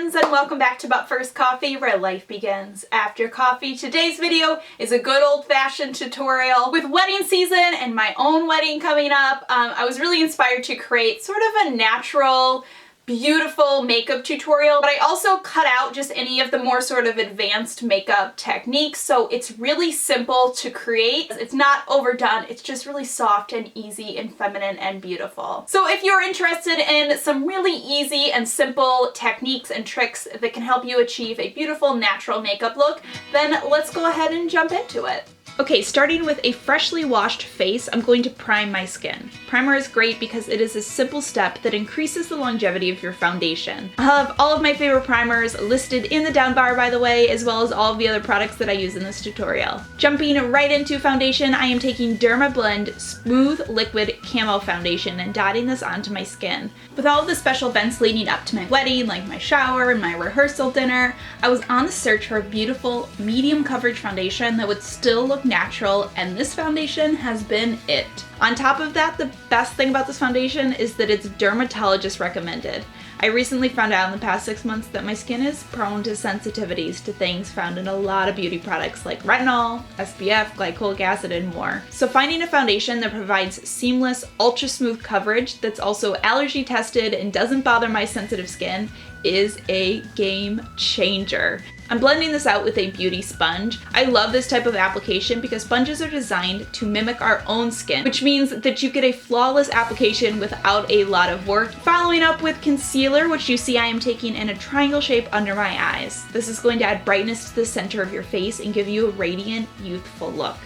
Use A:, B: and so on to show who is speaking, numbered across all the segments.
A: friends, and welcome back to But First Coffee, where life begins after coffee. Today's video is a good old-fashioned tutorial. With wedding season and my own wedding coming up, I was really inspired to create sort of a natural, beautiful makeup tutorial, but I also cut out just any of the more sort of advanced makeup techniques, so it's really simple to create. It's not overdone, it's just really soft and easy and feminine and beautiful. So if you're interested in some really easy and simple techniques and tricks that can help you achieve a beautiful natural makeup look, then let's go ahead and jump into it. Okay, starting with a freshly washed face, I'm going to prime my skin. Primer is great because it is a simple step that increases the longevity of your foundation. I have all of my favorite primers listed in the down bar, by the way, as well as all of the other products that I use in this tutorial. Jumping right into foundation, I am taking Dermablend Smooth Liquid Camo Foundation and dotting this onto my skin. With all of the special events leading up to my wedding, like my shower and my rehearsal dinner, I was on the search for a beautiful medium coverage foundation that would still look natural, and this foundation has been it. On top of that, the best thing about this foundation is that it's dermatologist recommended. I recently found out in the past 6 months that my skin is prone to sensitivities to things found in a lot of beauty products like retinol, SPF, glycolic acid, and more. So finding a foundation that provides seamless, ultra smooth coverage that's also allergy tested and doesn't bother my sensitive skin is a game changer. I'm blending this out with a beauty sponge. I love this type of application because sponges are designed to mimic our own skin, which means that you get a flawless application without a lot of work. Following up with concealer, which you see I am taking in a triangle shape under my eyes. This is going to add brightness to the center of your face and give you a radiant, youthful look.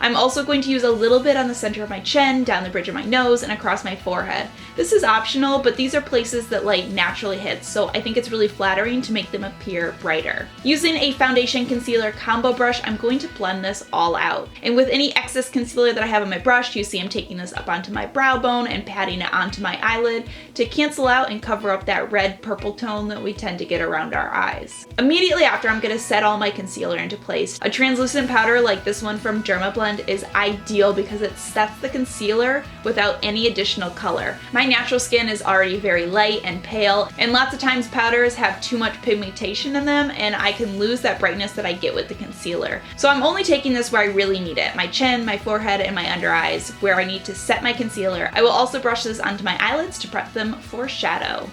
A: I'm also going to use a little bit on the center of my chin, down the bridge of my nose, and across my forehead. This is optional, but these are places that light naturally hits, so I think it's really flattering to make them appear brighter. Using a foundation concealer combo brush, I'm going to blend this all out. And with any excess concealer that I have on my brush, you see I'm taking this up onto my brow bone and patting it onto my eyelid to cancel out and cover up that red-purple tone that we tend to get around our eyes. Immediately after, I'm going to set all my concealer into place. A translucent powder like this one from Dermablend is ideal because it sets the concealer without any additional color. My natural skin is already very light and pale, and lots of times powders have too much pigmentation in them, and I can lose that brightness that I get with the concealer. So I'm only taking this where I really need it, my chin, my forehead, and my under eyes, where I need to set my concealer. I will also brush this onto my eyelids to prep them for shadow.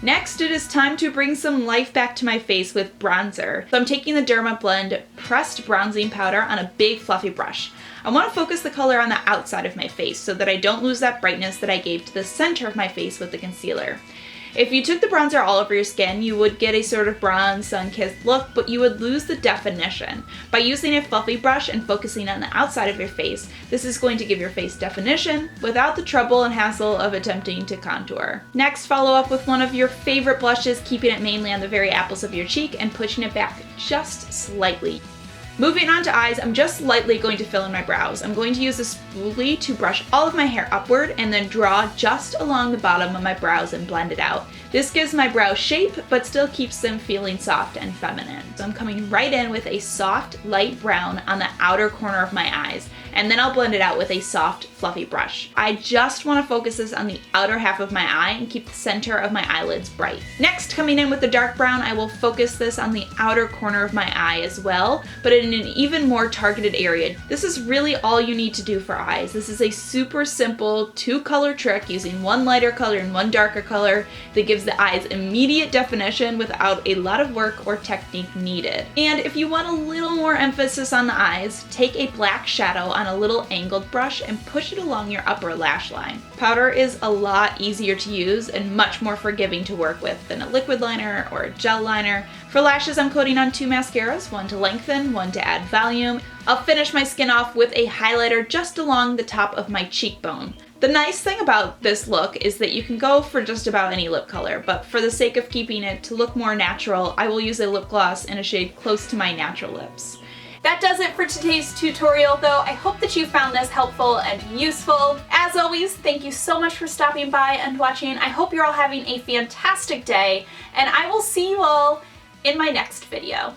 A: Next, it is time to bring some life back to my face with bronzer. So I'm taking the Dermablend pressed bronzing powder on a big fluffy brush. I want to focus the color on the outside of my face so that I don't lose that brightness that I gave to the center of my face with the concealer. If you took the bronzer all over your skin, you would get a sort of bronze, sun-kissed look, but you would lose the definition. By using a fluffy brush and focusing on the outside of your face, this is going to give your face definition without the trouble and hassle of attempting to contour. Next, follow up with one of your favorite blushes, keeping it mainly on the very apples of your cheek and pushing it back just slightly. Moving on to eyes, I'm just lightly going to fill in my brows. I'm going to use a spoolie to brush all of my hair upward and then draw just along the bottom of my brows and blend it out. This gives my brows shape, but still keeps them feeling soft and feminine. So I'm coming right in with a soft, light brown on the outer corner of my eyes, and then I'll blend it out with a soft, fluffy brush. I just want to focus this on the outer half of my eye and keep the center of my eyelids bright. Next, coming in with the dark brown, I will focus this on the outer corner of my eye as well, but in an even more targeted area. This is really all you need to do for eyes. This is a super simple two-color trick using one lighter color and one darker color that gives the eyes immediate definition without a lot of work or technique needed. And if you want a little more emphasis on the eyes, take a black shadow on a little angled brush and push it along your upper lash line. Powder is a lot easier to use and much more forgiving to work with than a liquid liner or a gel liner. For lashes, I'm coating on 2 mascaras, one to lengthen, one to add volume. I'll finish my skin off with a highlighter just along the top of my cheekbone. The nice thing about this look is that you can go for just about any lip color, but for the sake of keeping it to look more natural, I will use a lip gloss in a shade close to my natural lips. That does it for today's tutorial though. I hope that you found this helpful and useful. As always, thank you so much for stopping by and watching. I hope you're all having a fantastic day, and I will see you all in my next video.